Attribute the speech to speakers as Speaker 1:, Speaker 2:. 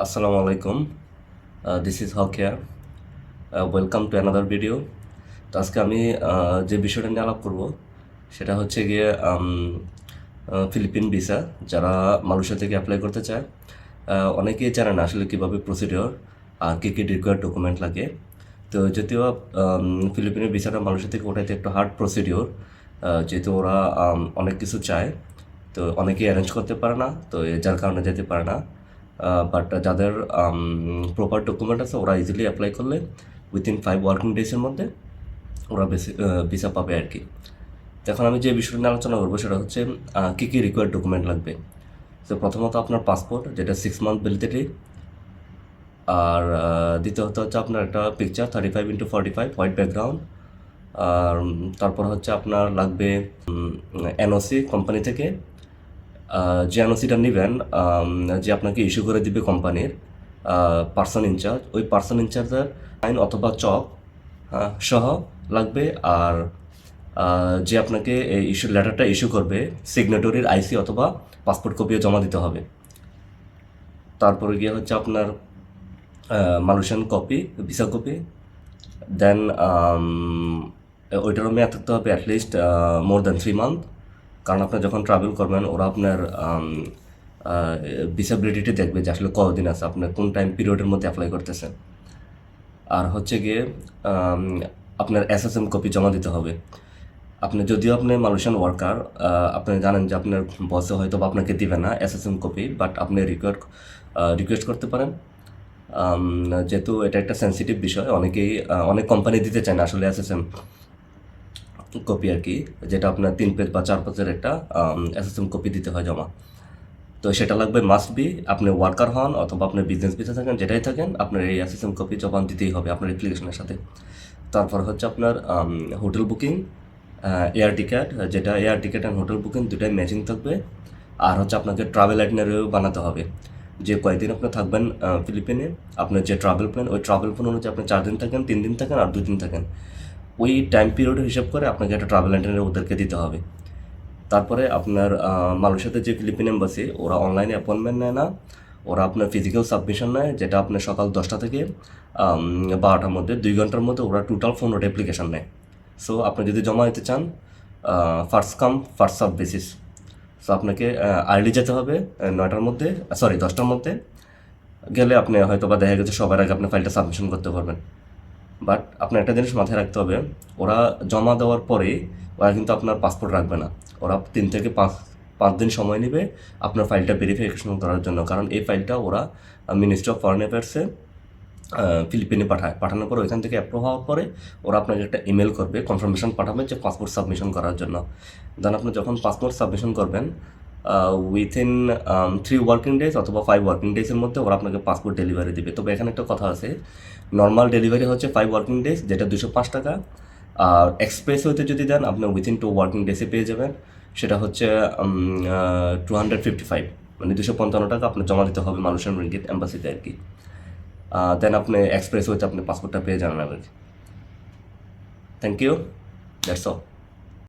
Speaker 1: Assalamu alaikum. This is Hawkia. Welcome to another video. তো আজকে আমি যে বিষয়টা নিয়ে আলাপ করব সেটা হচ্ছে গিয়ে ফিলিপিন ভিসা যারা মালয়েশিয়া থেকে অ্যাপ্লাই করতে চায় অনেকেই জানে না আসলে কীভাবে প্রসিডিওর আর কী কী রিকোয়ার্ড ডকুমেন্ট লাগে। তো যদিও ফিলিপিনের ভিসাটা মালয়েশিয়া থেকে ওঠাইতে একটু হার্ড প্রসিডিওর, যেহেতু ওরা অনেক কিছু চায়, তো অনেকেই অ্যারেঞ্জ করতে পারে না, তো যার কারণে যেতে পারে না। বাট যাদের প্রপার ডকুমেন্ট আছে ওরা ইজিলি অ্যাপ্লাই করলে উইথিন 5 ওয়ার্কিং ডেজের মধ্যে ওরা বেশি ভিসা পাবে আর কি। তো এখন আমি যে বিষয়টা নিয়ে আলোচনা করবো সেটা হচ্ছে কী কী রিকোয়ার্ড ডকুমেন্ট লাগবে। তো প্রথমত আপনার পাসপোর্ট, যেটা 6 মান্থ ভ্যালিডিটি, আর দ্বিতীয়ত হচ্ছে আপনার একটা পিকচার 35x45 হোয়াইট ব্যাকগ্রাউন্ড, আর তারপর হচ্ছে আপনার লাগবে এনওসি কোম্পানি থেকে। যে এনওসিটা নেবেন, যে আপনাকে ইস্যু করে দিবে কোম্পানির পার্সন ইনচার্জ, ওই পার্সন ইনচার্জের সাইন অথবা চক সহ লাগবে। আর যে আপনাকে এই ইস্যু লেটারটা ইস্যু করবে সিগনেটরির আইসি অথবা পাসপোর্ট কপিও জমা দিতে হবে। তারপরে গিয়ে হচ্ছে আপনার মালয়েশিয়ান কপি, ভিসা কপি, দেন ওইটারও মেয়াদ থাকতে হবে অ্যাটলিস্ট মোর দ্যান 3 মান্থ, কারণ আপনি যখন ট্রাভেল করবেন ওরা আপনার ডিসেবিলিটি দেখবে যে আসলে কতদিন আছে, আপনার কোন টাইম পিরিয়ডের মধ্যে অ্যাপ্লাই করতেছেন। আর হচ্ছে গিয়ে আপনার এসএসএম কপি জমা দিতে হবে। যদিও আপনি মালয়েশিয়ান ওয়ার্কার, আপনি জানেন যে আপনার বসে হয়তো বা আপনাকে দিবে না এসএসএম কপি, বাট আপনি রিকোয়েস্ট করতে পারেন। যেহেতু এটা একটা সেন্সিটিভ বিষয়, অনেক কোম্পানি দিতে চায় না আসলে এসএসএম কপি আর কি, যেটা আপনার 3 পেজ বা 4 পেজের একটা এসএসএম কপি দিতে হয় জমা। তো সেটা লাগবে মাস্ট বি, আপনি ওয়ার্কার হন অথবা আপনার বিজনেস ভিসা থাকেন, যেটাই থাকেন আপনার এই এসএসএম কপি জমা দিতেই হবে আপনার অ্যাপ্লিকেশনের সাথে। তারপর হচ্ছে আপনার হোটেল বুকিং, এয়ার টিকেট, যেটা air ticket and hotel booking দুটাই ম্যাচিং থাকবে। আর হচ্ছে আপনাকে ট্রাভেল আইটিনারিও বানাতে হবে, যে কয়েকদিন আপনি থাকবেন ফিলিপিনে, আপনার যে ট্রাভেল প্ল্যান, ওই ট্রাভেল প্ল্যান অনুযায়ী আপনি 4 দিন থাকেন, 3 দিন থাকেন আর 2 দিন থাকেন, ওই টাইম পিরিয়ডের হিসাব করে আপনাকে একটা ট্রাভেল আইটিনারি ওদেরকে দিতে হবে। তারপরে আপনার মালয়েশিয়াতে যে ফিলিপিন এম্বাসি, ওরা অনলাইনে অ্যাপয়েন্টমেন্ট নেয় না, ওরা আপনার ফিজিক্যাল সাবমিশন নেয়, যেটা আপনার সকাল 10টা থেকে 12টার মধ্যে 2 ঘন্টার মধ্যে ওরা টোটাল 15টা অ্যাপ্লিকেশন নেয়। সো আপনি যদি জমা দিতে চান first come first serve basis. So আপনাকে আর্লি যেতে হবে 9টার মধ্যে, 10টার মধ্যে গেলে আপনি হয়তো বা দেখা গেছে সবার আগে আপনি ফাইলটা সাবমিশন করতে পারবেন। বাট আপনার একটা জিনিস মাথায় রাখতে হবে, ওরা জমা দেওয়ার পরে ওরা কিন্তু আপনার পাসপোর্ট রাখবে না, ওরা 3 থেকে 5 দিন সময় নেবে আপনার ফাইলটা ভেরিফিকেশন করার জন্য, কারণ এই ফাইলটা ওরা মিনিস্ট্রি অফ ফরেন অ্যাফেয়ার্সে ফিলিপিনে পাঠানোর পরে ওইখান থেকে অ্যাপ্রুভ হওয়ার পরে ওরা আপনাকে একটা ইমেল করবে, কনফার্মেশন পাঠাবে যে পাসপোর্ট সাবমিশন করার জন্য। দেন আপনি যখন পাসপোর্ট সাবমিশন করবেন উইথিন 3 ওয়ার্কিং ডেজ অথবা 5 ওয়ার্কিং ডেজের মধ্যে ওরা আপনাকে পাসপোর্ট ডেলিভারি দেবে। তবে এখানে একটা কথা আছে, নর্মাল ডেলিভারি হচ্ছে 5 ওয়ার্কিং ডেজ, যেটা 205 টাকা। আর এক্সপ্রেস হইতে যদি দেন আপনি উইথিন 2 ওয়ার্কিং ডেজে পেয়ে যাবেন, সেটা হচ্ছে 255, মানে 255 টাকা আপনার জমা দিতে হবে মালয়েশিয়ান রিঙ্গিত এম্বাসিতে আর কি। দেন আপনি এক্সপ্রেস হইতে আপনি পাসপোর্টটা পেয়ে যাবেন আর কি। Thank you, that's all.